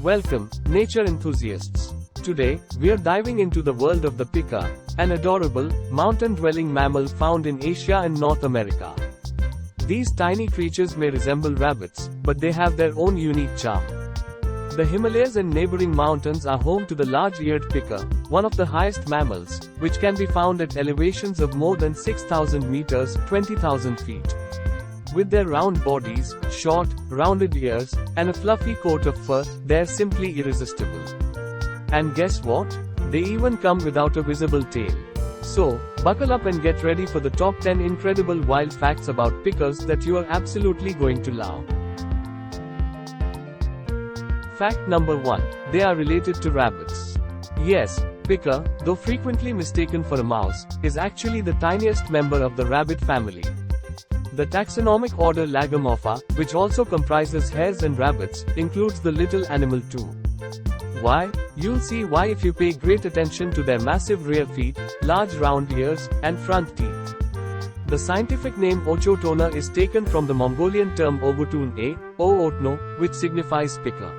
Welcome, nature enthusiasts. Today, we're diving into the world of the pika, an adorable, mountain-dwelling mammal found in Asia and North America. These tiny creatures may resemble rabbits, but they have their own unique charm. The Himalayas and neighboring mountains are home to the large-eared pika, one of the highest mammals, which can be found at elevations of more than 6,000 meters, 20,000 feet. With their round bodies, short, rounded ears, and a fluffy coat of fur, they're simply irresistible. And guess what? They even come without a visible tail. So, buckle up and get ready for the top 10 incredible wild facts about pikas that you are absolutely going to love. Fact number 1. They are related to rabbits. Yes, pika, though frequently mistaken for a mouse, is actually the tiniest member of the rabbit family. The taxonomic order Lagomorpha, which also comprises hares and rabbits, includes the little animal too. Why? You'll see why if you pay great attention to their massive rear feet, large round ears, and front teeth. The scientific name Ochotona is taken from the Mongolian term Ogotun o Otno, which signifies pika.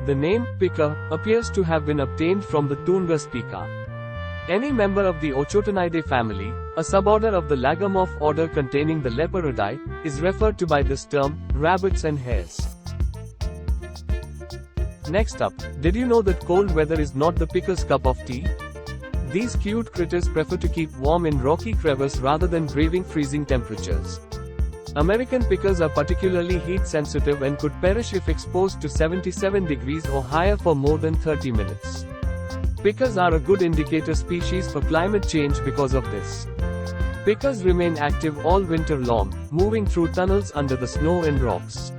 The name pika appears to have been obtained from the Tungus pika. Any member of the Ochotonidae family, a suborder of the Lagomorph order containing the Leporidae, is referred to by this term, rabbits and hares. Next up, did you know that cold weather is not the pika's cup of tea? These cute critters prefer to keep warm in rocky crevices rather than braving freezing temperatures. American pikas are particularly heat sensitive and could perish if exposed to 77 degrees or higher for more than 30 minutes. Pikas are a good indicator species for climate change because of this. Pikas remain active all winter long, moving through tunnels under the snow and rocks.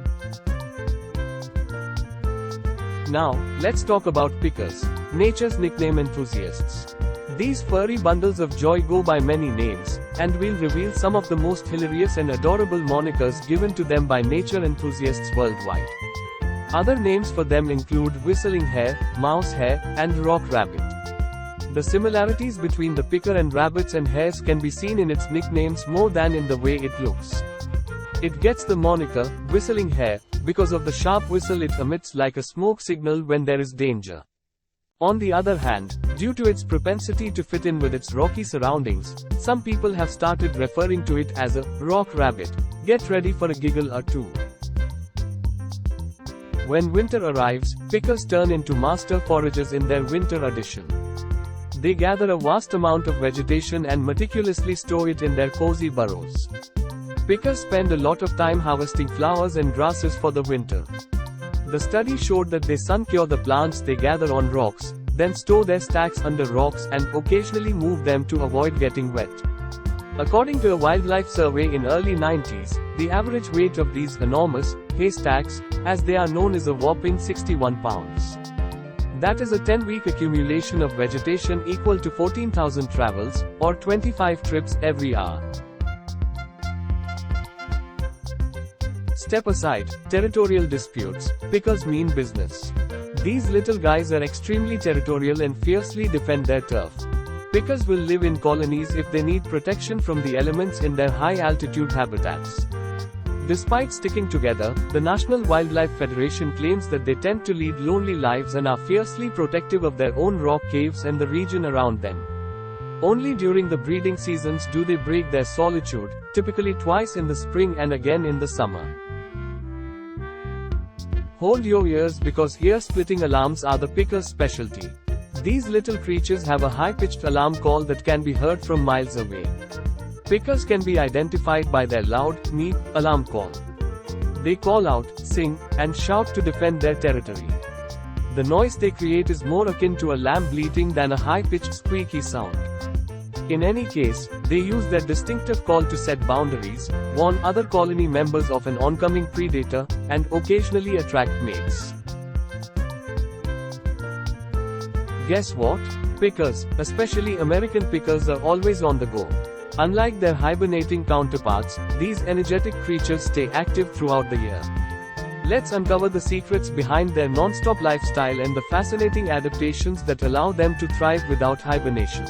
Now, let's talk about pikas, nature's nickname enthusiasts. These furry bundles of joy go by many names, and we'll reveal some of the most hilarious and adorable monikers given to them by nature enthusiasts worldwide. Other names for them include whistling hare, mouse hare, and rock rabbit. The similarities between the pika and rabbits and hares can be seen in its nicknames more than in the way it looks. It gets the moniker, whistling hare, because of the sharp whistle it emits like a smoke signal when there is danger. On the other hand, due to its propensity to fit in with its rocky surroundings, some people have started referring to it as a rock rabbit. Get ready for a giggle or two. When winter arrives, pikas turn into master foragers in their winter edition. They gather a vast amount of vegetation and meticulously store it in their cozy burrows. Pikas spend a lot of time harvesting flowers and grasses for the winter. The study showed that they sun-cure the plants they gather on rocks, then store their stacks under rocks and occasionally move them to avoid getting wet. According to a wildlife survey in early 90s, the average weight of these enormous haystacks, as they are known, is a whopping 61 pounds. That is a 10-week accumulation of vegetation equal to 14,000 travels, or 25 trips every hour. Step aside, territorial disputes, pikas mean business. These little guys are extremely territorial and fiercely defend their turf. Pikas will live in colonies if they need protection from the elements in their high-altitude habitats. Despite sticking together, the National Wildlife Federation claims that they tend to lead lonely lives and are fiercely protective of their own rock caves and the region around them. Only during the breeding seasons do they break their solitude, typically twice in the spring and again in the summer. Hold your ears because ear-splitting alarms are the pika's specialty. These little creatures have a high-pitched alarm call that can be heard from miles away. Pikas can be identified by their loud, meep alarm call. They call out, sing, and shout to defend their territory. The noise they create is more akin to a lamb bleating than a high-pitched squeaky sound. In any case, they use their distinctive call to set boundaries, warn other colony members of an oncoming predator, and occasionally attract mates. Guess what? Pikas, especially American pikas, are always on the go. Unlike their hibernating counterparts, these energetic creatures stay active throughout the year. Let's uncover the secrets behind their non-stop lifestyle and the fascinating adaptations that allow them to thrive without hibernation.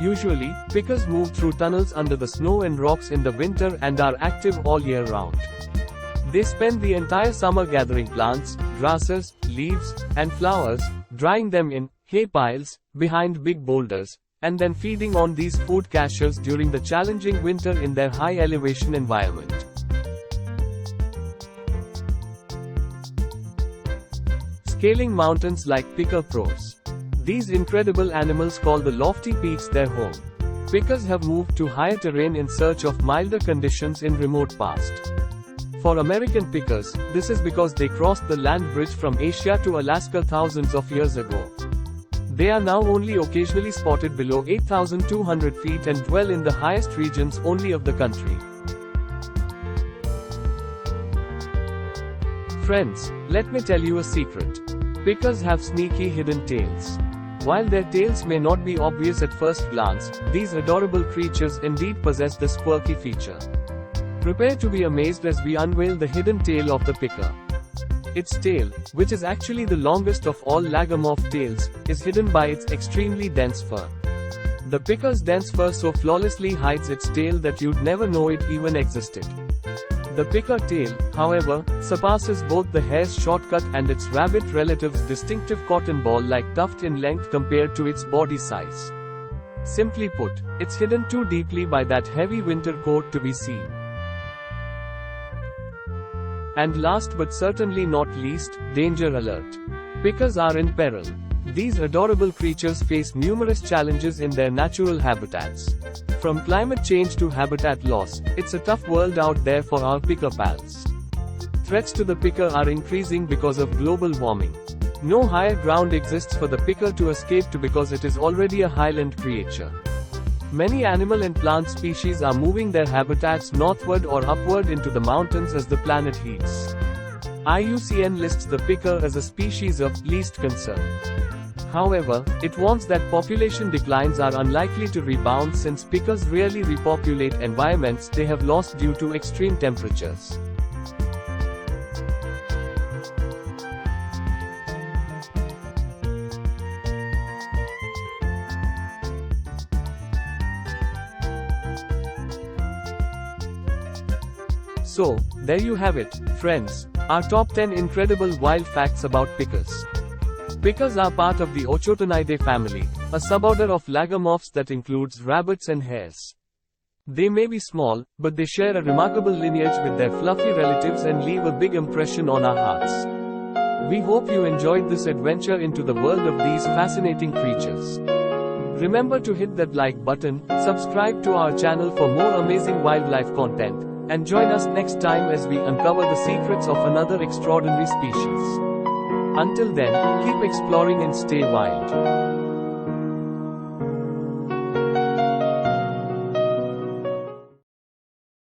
Usually, pikas move through tunnels under the snow and rocks in the winter and are active all year round. They spend the entire summer gathering plants, grasses, leaves and flowers, drying them in hay piles behind big boulders, and then feeding on these food caches during the challenging winter in their high elevation environment. Scaling mountains like Pika pros. These incredible animals call the lofty peaks their home. Pikas have moved to higher terrain in search of milder conditions in remote past. For American pikas, this is because they crossed the land bridge from Asia to Alaska thousands of years ago. They are now only occasionally spotted below 8,200 feet and dwell in the highest regions only of the country. Friends, let me tell you a secret. Pikas have sneaky hidden tails. While their tails may not be obvious at first glance, these adorable creatures indeed possess this quirky feature. Prepare to be amazed as we unveil the hidden tail of the pika. Its tail, which is actually the longest of all lagomorph tails, is hidden by its extremely dense fur. The pika's dense fur so flawlessly hides its tail that you'd never know it even existed. The pika tail, however, surpasses both the hare's shortcut and its rabbit relative's distinctive cotton ball-like tuft in length compared to its body size. Simply put, it's hidden too deeply by that heavy winter coat to be seen. And last but certainly not least, danger alert. Pikas are in peril. These adorable creatures face numerous challenges in their natural habitats. From climate change to habitat loss, it's a tough world out there for our pika pals. Threats to the pika are increasing because of global warming. No higher ground exists for the pika to escape to because it is already a highland creature. Many animal and plant species are moving their habitats northward or upward into the mountains as the planet heats. IUCN lists the pika as a species of least concern. However, it warns that population declines are unlikely to rebound since pikas rarely repopulate environments they have lost due to extreme temperatures. So, there you have it, friends, our top 10 incredible wild facts about pikas. Pikas are part of the Ochotonidae family, a suborder of lagomorphs that includes rabbits and hares. They may be small, but they share a remarkable lineage with their fluffy relatives and leave a big impression on our hearts. We hope you enjoyed this adventure into the world of these fascinating creatures. Remember to hit that like button, subscribe to our channel for more amazing wildlife content, and join us next time as we uncover the secrets of another extraordinary species. Until then, keep exploring and stay wild.